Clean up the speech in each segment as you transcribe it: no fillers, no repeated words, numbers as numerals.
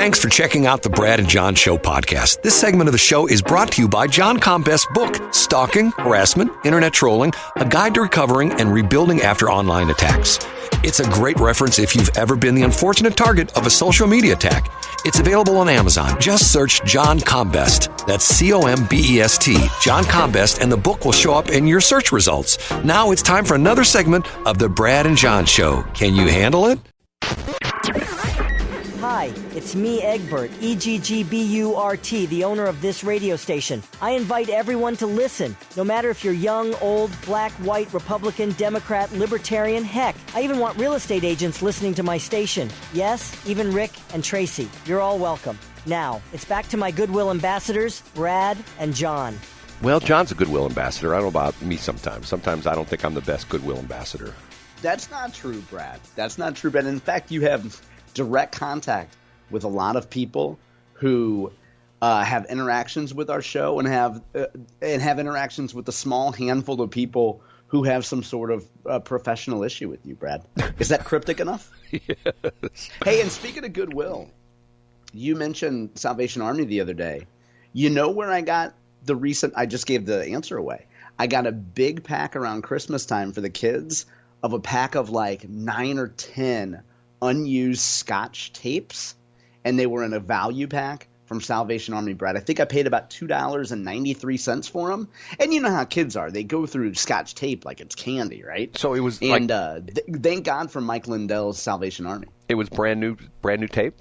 Thanks for checking out the Brad and John Show podcast. This segment of the show is brought to you by John Combest's book, Stalking, Harassment, Internet Trolling, A Guide to Recovering and Rebuilding After Online Attacks. It's a great reference if you've ever been the unfortunate target of a social media attack. It's available on Amazon. Just search John Combest. That's C-O-M-B-E-S-T, John Combest, and the book will show up in your search results. Now it's time for another segment of the Brad and John Show. Can you handle it? Hi, it's me, Egbert, E-G-G-B-U-R-T, the owner of this radio station. I invite everyone to listen, no matter if you're young, old, black, white, Republican, Democrat, Libertarian, heck, I even want real estate agents listening to my station. Yes, even Rick and Tracy. You're all welcome. Now, it's back to my Goodwill ambassadors, Brad and John. Well, John's a Goodwill ambassador. I don't know about me sometimes. Sometimes I don't think I'm the best Goodwill ambassador. That's not true, Brad. That's not true, Brad. In fact, you have direct contact with a lot of people who have interactions with our show and have interactions with a small handful of people who have some sort of professional issue with you, Brad. Is that cryptic enough? Yes. Hey, and speaking of Goodwill, you mentioned Salvation Army the other day. You know where I got the recent – I just gave the answer away. I got a big pack around Christmas time for the kids of a pack of like 9 or 10 unused Scotch tapes, and they were in a value pack from Salvation Army, Brad. I think I paid about $2.93 for them. And you know how kids are. They go through Scotch tape like it's candy, right? So it was thank God for Mike Lindell's Salvation Army. It was brand new tape?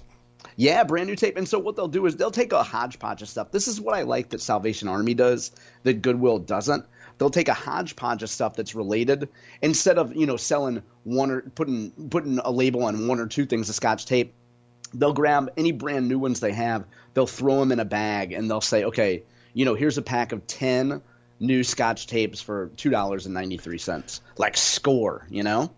Yeah, brand new tape. And so what they'll do is they'll take a hodgepodge of stuff. This is what I like that Salvation Army does that Goodwill doesn't. They'll take a hodgepodge of stuff that's related instead of, selling one or putting a label on one or two things of Scotch tape. They'll grab any brand new ones they have. They'll throw them in a bag and they'll say, okay, here's a pack of 10 new Scotch tapes for $2.93. Like score,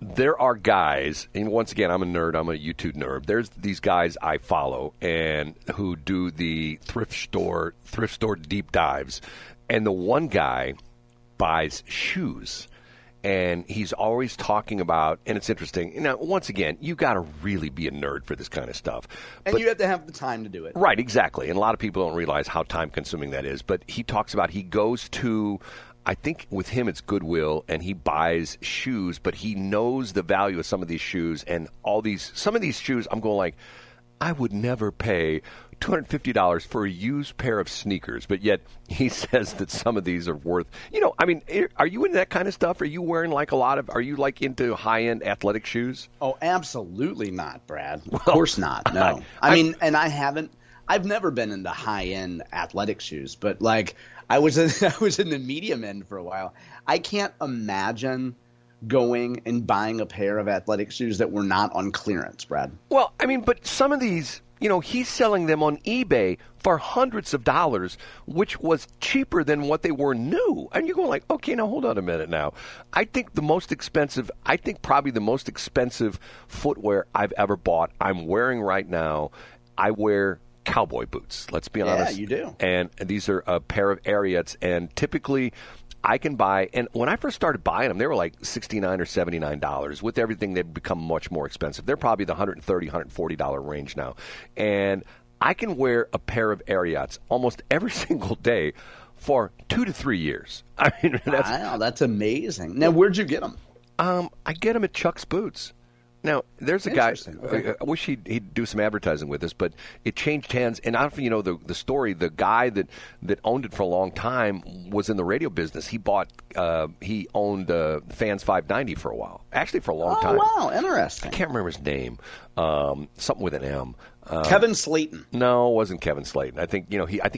There are guys, and once again, I'm a nerd. I'm a YouTube nerd. There's these guys I follow and who do the thrift store deep dives. And the one guy buys shoes, and he's always talking about, and it's interesting. Now, once again, you got to really be a nerd for this kind of stuff. And you have to have the time to do it. Right, exactly. And a lot of people don't realize how time-consuming that is. But he talks about he goes to, I think with him it's Goodwill, and he buys shoes, but he knows the value of some of these shoes. And some of these shoes, I'm going like, I would never pay $250 for a used pair of sneakers, but yet he says that some of these are worth, are you into that kind of stuff? Are you wearing are you into high-end athletic shoes? Oh, absolutely not, Brad. Of course not, no. I've never been into high-end athletic shoes, but I was in the medium end for a while. I can't imagine going and buying a pair of athletic shoes that were not on clearance, Brad. Well, but some of these, he's selling them on eBay for hundreds of dollars, which was cheaper than what they were new. And you're going like, okay, now hold on a minute now. I think probably the most expensive footwear I've ever bought, I'm wearing right now. I wear cowboy boots, let's be honest. Yeah, you do. And these are a pair of Ariats, and typically I can buy, and when I first started buying them, they were like $69 or $79. With everything, they've become much more expensive. They're probably the $130, $140 range now. And I can wear a pair of Ariats almost every single day for 2 to 3 years. That's amazing. Now, where'd you get them? I get them at Chuck's Boots. Now, there's a guy, I wish he'd do some advertising with us, but it changed hands. And I don't know if you know the story. The guy that owned it for a long time was in the radio business. He owned Fans 590 for a while. Actually, for a long time. Oh, wow. Interesting. I can't remember his name. Something with an M. Kevin Slayton. No, it wasn't Kevin Slayton. I think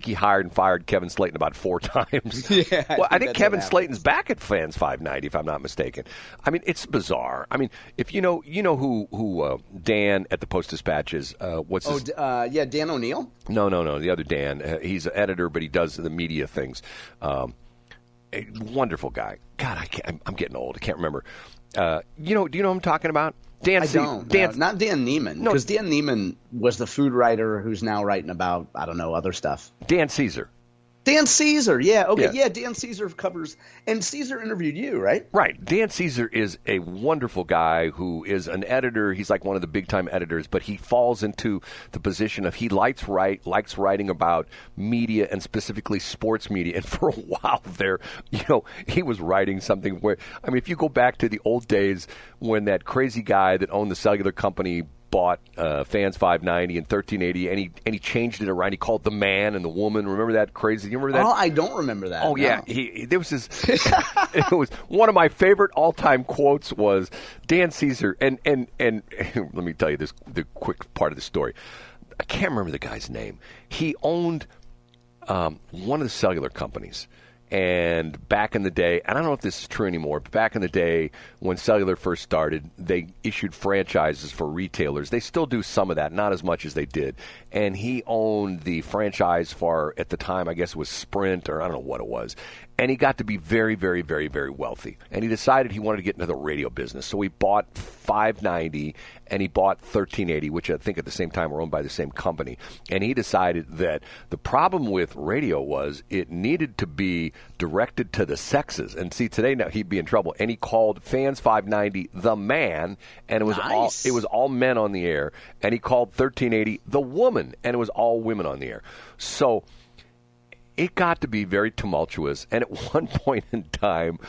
he hired and fired Kevin Slayton about 4 times. Yeah. I think Kevin Slayton's back at Fans 590, if I'm not mistaken. It's bizarre. If you know who Dan at the Post-Dispatch is. What's his? Dan O'Neill. No, the other Dan. He's an editor, but he does the media things. A wonderful guy. God, I'm getting old. I can't remember. Do you know who I'm talking about? I don't. Not Dan Neiman. Because Dan Neiman was the food writer who's now writing about, other stuff. Dan Caesar. Dan Caesar, yeah, okay, Yeah. yeah. Dan Caesar covers, and Caesar interviewed you, right? Right. Dan Caesar is a wonderful guy who is an editor. He's like one of the big-time editors, but he falls into the position of he likes writing about media and specifically sports media. And for a while there, he was writing something where, I mean, if you go back to the old days when that crazy guy that owned the cellular company bought Fans 590 and 1380, and he changed it around. He called the man and the woman. Remember that crazy? You remember that? Oh, I don't remember that. Oh, no. yeah. There was this. It was one of my favorite all-time quotes was Dan Caesar, and let me tell you the quick part of the story. I can't remember the guy's name. He owned one of the cellular companies. And back in the day, and I don't know if this is true anymore, but back in the day when cellular first started, they issued franchises for retailers. They still do some of that, not as much as they did. And he owned the franchise for, at the time, I guess it was Sprint, or I don't know what it was. And he got to be very, very, very, very wealthy. And he decided he wanted to get into the radio business. So he bought 590 and he bought 1380, which I think at the same time were owned by the same company. And he decided that the problem with radio was it needed to be directed to the sexes. And see, today now he'd be in trouble. And he called Fans 590 the man, and it was all men on the air. And he called 1380 the woman, and it was all women on the air. So it got to be very tumultuous, and at one point in time,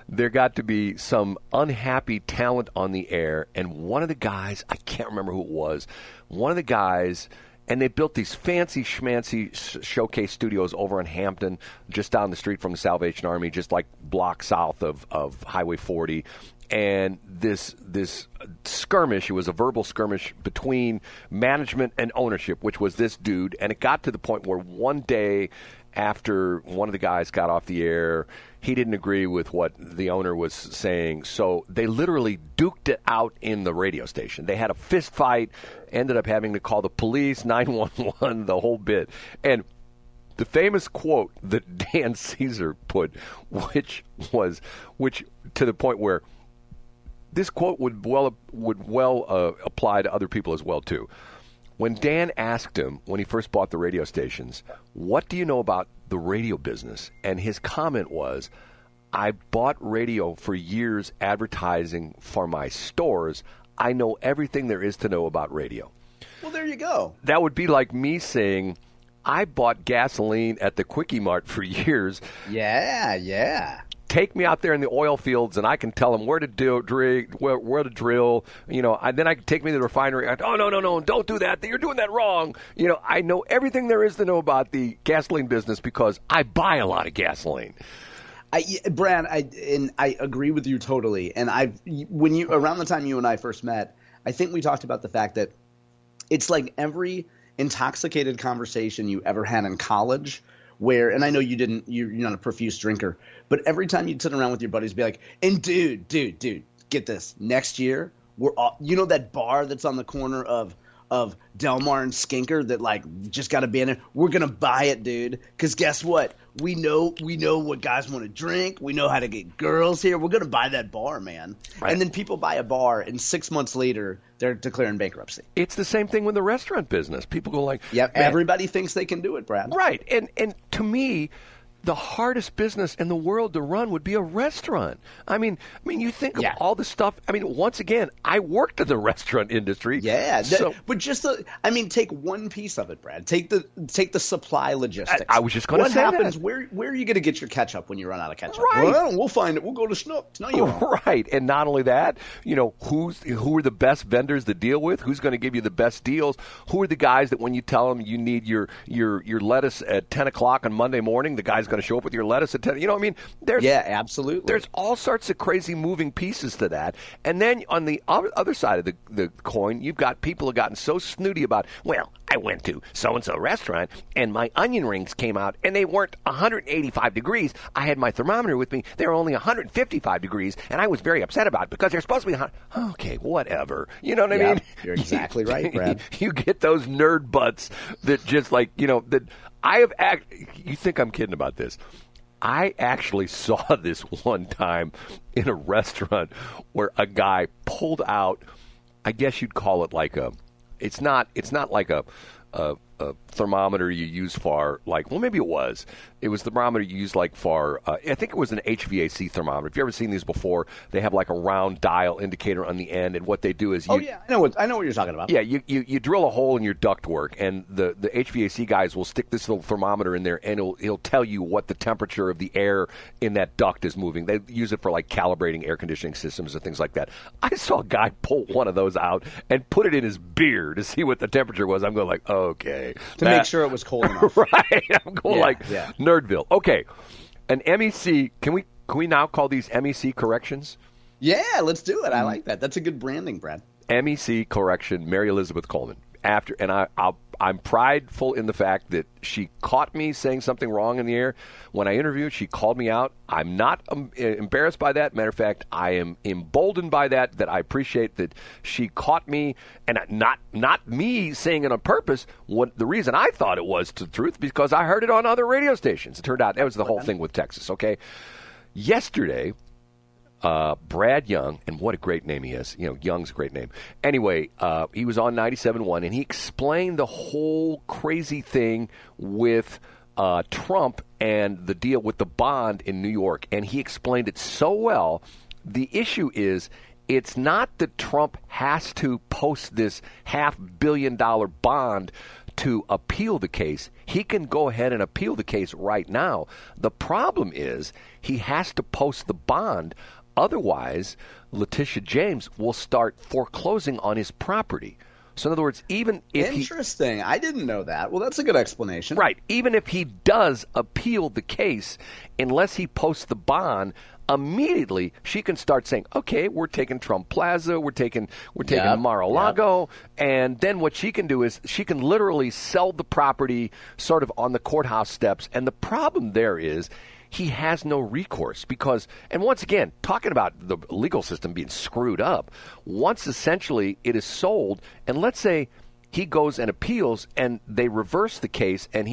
there got to be some unhappy talent on the air, and one of the guys, I can't remember who it was, one of the guys, and they built these fancy schmancy showcase studios over in Hampton, just down the street from the Salvation Army, just like block south of Highway 40, and this skirmish, it was a verbal skirmish between management and ownership, which was this dude, and it got to the point where one day, after one of the guys got off the air, he didn't agree with what the owner was saying. So they literally duked it out in the radio station. They had a fist fight, ended up having to call the police, 911, the whole bit. And the famous quote that Dan Caesar put, which to the point where this quote would well apply to other people as well, too. When Dan asked him, when he first bought the radio stations, what do you know about the radio business? And his comment was, I bought radio for years advertising for my stores. I know everything there is to know about radio. Well, there you go. That would be like me saying, I bought gasoline at the Quickie Mart for years. Yeah. Take me out there in the oil fields, and I can tell them where to where to drill. Then I can take me to the refinery. Oh, no, don't do that. You're doing that wrong. I know everything there is to know about the gasoline business because I buy a lot of gasoline. Brad, I agree with you totally. And around the time you and I first met, I think we talked about the fact that it's like every intoxicated conversation you ever had in college. And I know you're not a profuse drinker, but every time you'd sit around with your buddies, be like, and dude, get this. Next year, we're all, that bar that's on the corner of Delmar and Skinker that like just got abandoned. We're gonna buy it, dude. Because guess what? We know what guys want to drink. We know how to get girls here. We're gonna buy that bar, man. Right. And then people buy a bar, and 6 months later, they're declaring bankruptcy. It's the same thing with the restaurant business. People go like, "Yep, everybody thinks they can do it, Brad." Right, and to me, the hardest business in the world to run would be a restaurant. I mean, you think of all the stuff. I mean, once again, I worked in the restaurant industry. Yeah, but just take one piece of it, Brad. Take the supply logistics. I was just going to say what happens? that. Where are you going to get your ketchup when you run out of ketchup? Right. Well, we'll find it. We'll go to Schnucks. No, you won't. Right, and not only that, who are the best vendors to deal with? Who's going to give you the best deals? Who are the guys that when you tell them you need your lettuce at 10 o'clock on Monday morning, the guy's going to show up with your lettuce at 10. Absolutely. There's all sorts of crazy moving pieces to that. And then on the other side of the coin, you've got people who have gotten so snooty about, well, I went to so-and-so restaurant and my onion rings came out and they weren't 185 degrees. I had my thermometer with me. They were only 155 degrees and I was very upset about it because they're supposed to be hot. Okay, whatever. You know what I mean? You're exactly right, Brad. You get those nerd butts that just like, that I have you think I'm kidding about this. I actually saw this one time in a restaurant where a guy pulled out, I guess you'd call it like it's not like a thermometer you use for, like, well, maybe it was the thermometer you use, like, for, I think it was an HVAC thermometer. If you've ever seen these before, they have, like, a round dial indicator on the end, and what they do is I know what you're talking about. Yeah, you drill a hole in your ductwork, and the HVAC guys will stick this little thermometer in there, and he'll tell you what the temperature of the air in that duct is moving. They use it for, like, calibrating air conditioning systems and things like that. I saw a guy pull one of those out and put it in his beer to see what the temperature was. I'm going like, okay. To make sure it was cold enough. Right. I'm going Nerdville. Okay. An MEC, can we now call these MEC Corrections? Yeah, let's do it. I like that. That's a good branding, Brad. MEC Correction, Mary Elizabeth Coleman. I'm prideful in the fact that she caught me saying something wrong in the air. When I interviewed, she called me out. I'm not embarrassed by that. Matter of fact, I am emboldened by that I appreciate that she caught me, and not me saying it on purpose. What the reason I thought it was to the truth, because I heard it on other radio stations. It turned out that was the whole thing with Texas, okay? Yesterday, Brad Young, and what a great name he has. You know, Young's a great name. Anyway, he was on 97.1, and he explained the whole crazy thing with Trump and the deal with the bond in New York. And he explained it so well. The issue is, it's not that Trump has to post this $500 million bond to appeal the case. He can go ahead and appeal the case right now. The problem is he has to post the bond. Otherwise, Letitia James will start foreclosing on his property. So in other words, even if Interesting. I didn't know that. Well, that's a good explanation. Right. Even if he does appeal the case, unless he posts the bond, immediately she can start saying, okay, we're taking Trump Plaza, we're taking Mar-a-Lago, and then what she can do is she can literally sell the property sort of on the courthouse steps. And the problem there is he has no recourse because, and once again, talking about the legal system being screwed up, once essentially it is sold, and let's say he goes and appeals and they reverse the case and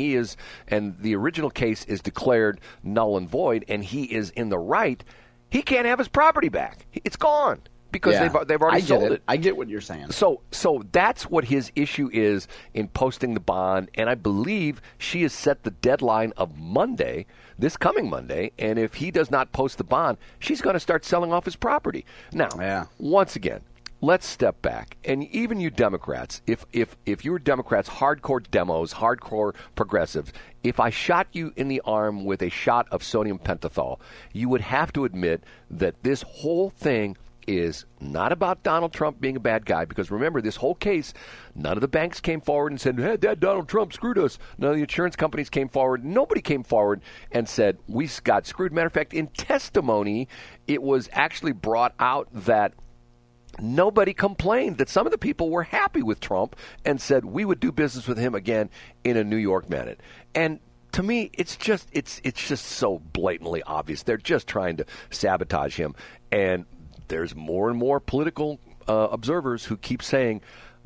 the original case is declared null and void and he is in the right, he can't have his property back. It's gone. Because they've already sold it. I get what you're saying. So that's what his issue is in posting the bond, and I believe she has set the deadline of Monday, this coming Monday, and if he does not post the bond, she's going to start selling off his property. Now, once again, let's step back, and even you Democrats, if you were Democrats, hardcore demos, hardcore progressives, if I shot you in the arm with a shot of sodium pentothal, you would have to admit that this whole thing is not about Donald Trump being a bad guy, because remember, this whole case, none of the banks came forward and said, hey, that Donald Trump screwed us. None of the insurance companies came forward. Nobody came forward and said, we got screwed. Matter of fact, in testimony, it was actually brought out that nobody complained, that some of the people were happy with Trump and said we would do business with him again in a New York minute. And to me, it's just so blatantly obvious. They're just trying to sabotage him. And there's more and more political observers who keep saying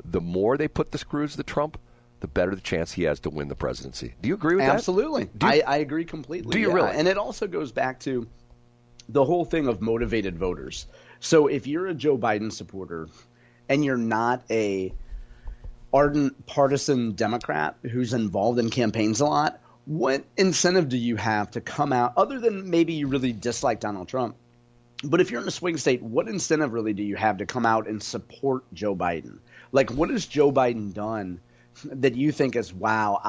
the more they put the screws to Trump, the better the chance he has to win the presidency. Do you agree with that? Absolutely. I agree completely. Do you really? And it also goes back to the whole thing of motivated voters. So if you're a Joe Biden supporter and you're not a ardent partisan Democrat who's involved in campaigns a lot, what incentive do you have to come out, other than maybe you really dislike Donald Trump? But if you're in a swing state, what incentive really do you have to come out and support Joe Biden? Like, what has Joe Biden done that you think is, wow,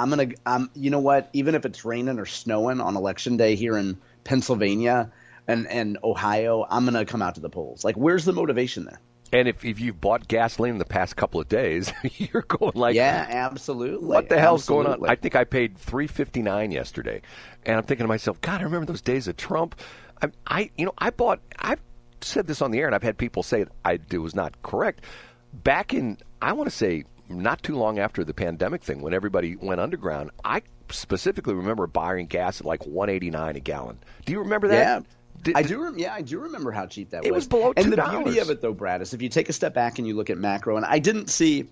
you know what, even if it's raining or snowing on election day here in Pennsylvania and Ohio, I'm going to come out to the polls. Like, where's the motivation there? And if you've bought gasoline in the past couple of days, you're going like, yeah, absolutely. What the hell's going on? I think I paid $3.59 yesterday, and I'm thinking to myself, God, I remember those days of Trump. I've said this on the air, and I've had people say it was not correct. Back in, I want to say, not too long after the pandemic thing, when everybody went underground, I specifically remember buying gas at like $1.89 a gallon. Do you remember that? Yeah. I do remember how cheap that was. It was below $2. And the beauty of it, though, Brad, is if you take a step back and you look at macro, and I didn't see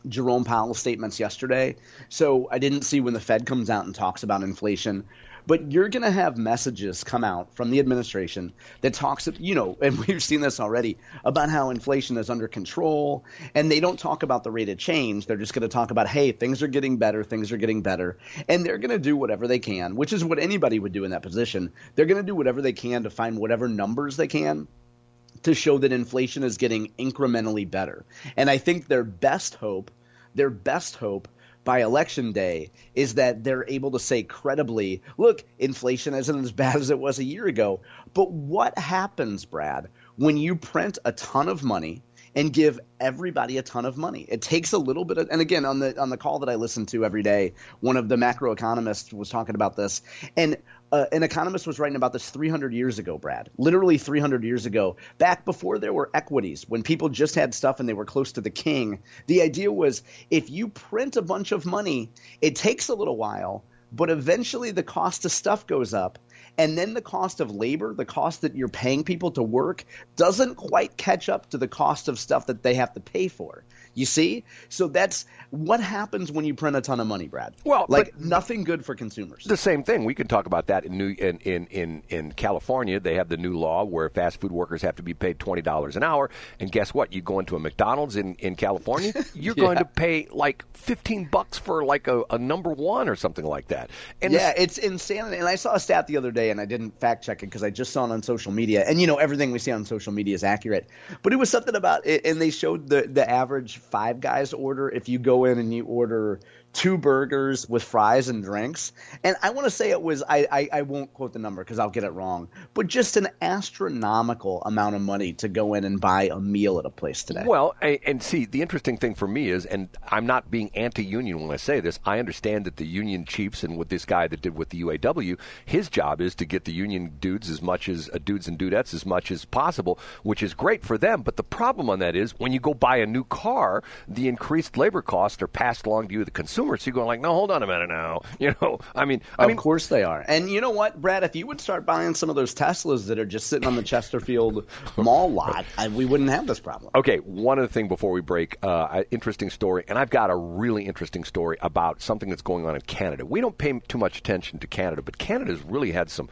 Jerome Powell's statements yesterday, so I didn't see when the Fed comes out and talks about inflation. But you're going to have messages come out from the administration that talks, and we've seen this already, about how inflation is under control. And they don't talk about the rate of change. They're just going to talk about, hey, things are getting better, things are getting better. And they're going to do whatever they can, which is what anybody would do in that position. They're going to do whatever they can to find whatever numbers they can to show that inflation is getting incrementally better. And I think their best hope by election day is that they're able to say credibly, look, inflation isn't as bad as it was a year ago. But what happens, Brad, when you print a ton of money and give everybody a ton of money? It takes a little bit of, and again, on the call that I listen to every day, one of the macroeconomists was talking about this, and an economist was writing about this 300 years ago, Brad, literally 300 years ago, back before there were equities, when people just had stuff and they were close to the king. The idea was if you print a bunch of money, it takes a little while, but eventually the cost of stuff goes up. And then the cost of labor, the cost that you're paying people to work, doesn't quite catch up to the cost of stuff that they have to pay for. You see? So that's what happens when you print a ton of money, Brad. Well, like nothing good for consumers. The same thing. We can talk about that in California. They have the new law where fast food workers have to be paid $20 an hour. And guess what? You go into a McDonald's in California, you're going to pay like $15 for like a number one or something like that. And it's insanity. And I saw a stat the other day, and I didn't fact check it because I just saw it on social media. And everything we see on social media is accurate. But it was something about it, and they showed the average Five Guys order. If you go in and you order 2 burgers with fries and drinks, and I want to say it was, I won't quote the number because I'll get it wrong, but just an astronomical amount of money to go in and buy a meal at a place today. Well, and see, the interesting thing for me is, and I'm not being anti-union when I say this, I understand that the union chiefs and with this guy that did with the UAW, his job is to get the union dudes as much as dudes and dudettes as much as possible, which is great for them. But the problem on that is when you go buy a new car, the increased labor costs are passed along to you, the consumer. So you're going like, no, hold on a minute now. Of course they are. And you know what, Brad, if you would start buying some of those Teslas that are just sitting on the Chesterfield mall lot, we wouldn't have this problem. Okay, one other thing before we break, interesting story, and I've got a really interesting story about something that's going on in Canada. We don't pay too much attention to Canada, but Canada's really had some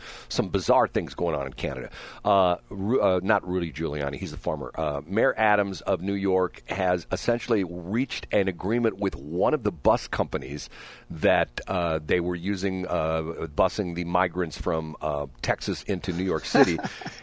bizarre things going on in Canada. Not Rudy Giuliani, he's the former. Mayor Adams of New York has essentially reached an agreement with one of the bus companies that they were using, busing the migrants from Texas into New York City.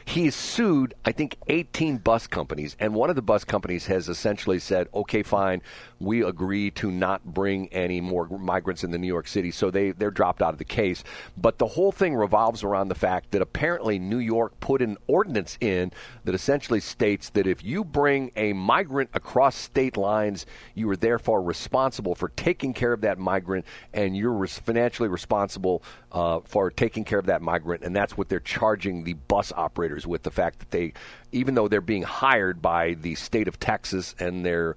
He's sued, I think, 18 bus companies, and one of the bus companies has essentially said, okay, fine, we agree to not bring any more migrants into New York City, so they're dropped out of the case. But the whole thing revolves around the fact that apparently New York put an ordinance in that essentially states that if you bring a migrant across state lines, you are therefore responsible for taking care of that migrant, and you're financially responsible for taking care of that migrant. And that's what they're charging the bus operators with, the fact that they, even though they're being hired by the state of Texas and they're,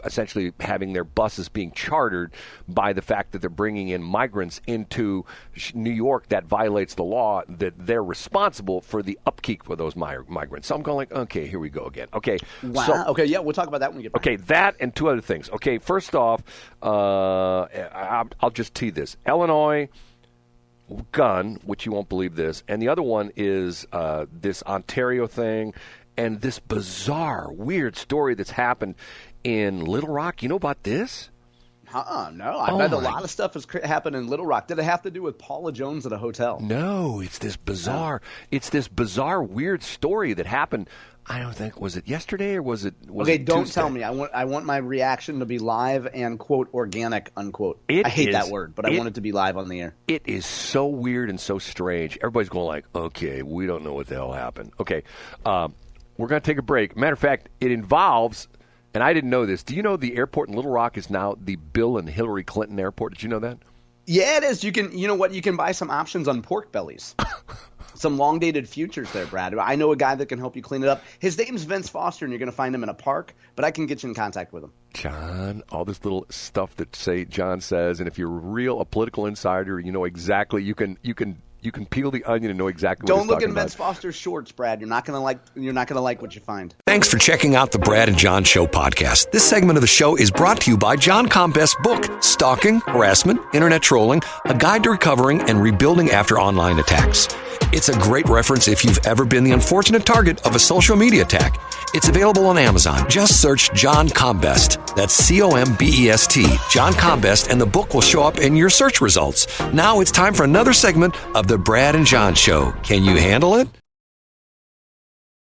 essentially having their buses being chartered by the fact that they're bringing in migrants into New York, that violates the law, that they're responsible for the upkeep of those migrants. So I'm going like, okay, here we go again. Okay. Wow. So, okay, yeah, we'll talk about that when we get back. Okay, that and 2 other things. Okay, first off, I'll just tee this. Illinois gun, which you won't believe this, and the other one is this Ontario thing and this bizarre, weird story that's happened in Little Rock. You know about this? No. I bet a lot of stuff has happened in Little Rock. Did it have to do with Paula Jones at a hotel? No, it's this bizarre, weird story that happened. I don't think, was it yesterday or was it Okay, don't Tuesday? Tell me. I want my reaction to be live and, quote, organic, unquote. I hate that word, but I want it to be live on the air. It is so weird and so strange. Everybody's going like, okay, we don't know what the hell happened. Okay, we're going to take a break. Matter of fact, it involves, and I didn't know this, do you know the airport in Little Rock is now the Bill and Hillary Clinton airport? Did you know that? Yeah, it is. You know what? You can buy some options on pork bellies. Some long-dated futures there, Brad. I know a guy that can help you clean it up. His name's Vince Foster, and you're going to find him in a park, but I can get you in contact with him. John, all this little stuff that John says, and if you're a political insider, you know exactly, you can You can peel the onion and know exactly what Don't he's look talking at about. Vince Foster's shorts, Brad. You're not gonna like what you find. Thanks for checking out the Brad and John Show podcast. This segment of the show is brought to you by John Combest's book, Stalking, Harassment, Internet Trolling, A Guide to Recovering and Rebuilding After Online Attacks. It's a great reference if you've ever been the unfortunate target of a social media attack. It's available on Amazon. Just search John Combest. That's Combest, John Combest, and the book will show up in your search results. Now it's time for another segment of the Brad and John Show. Can you handle it?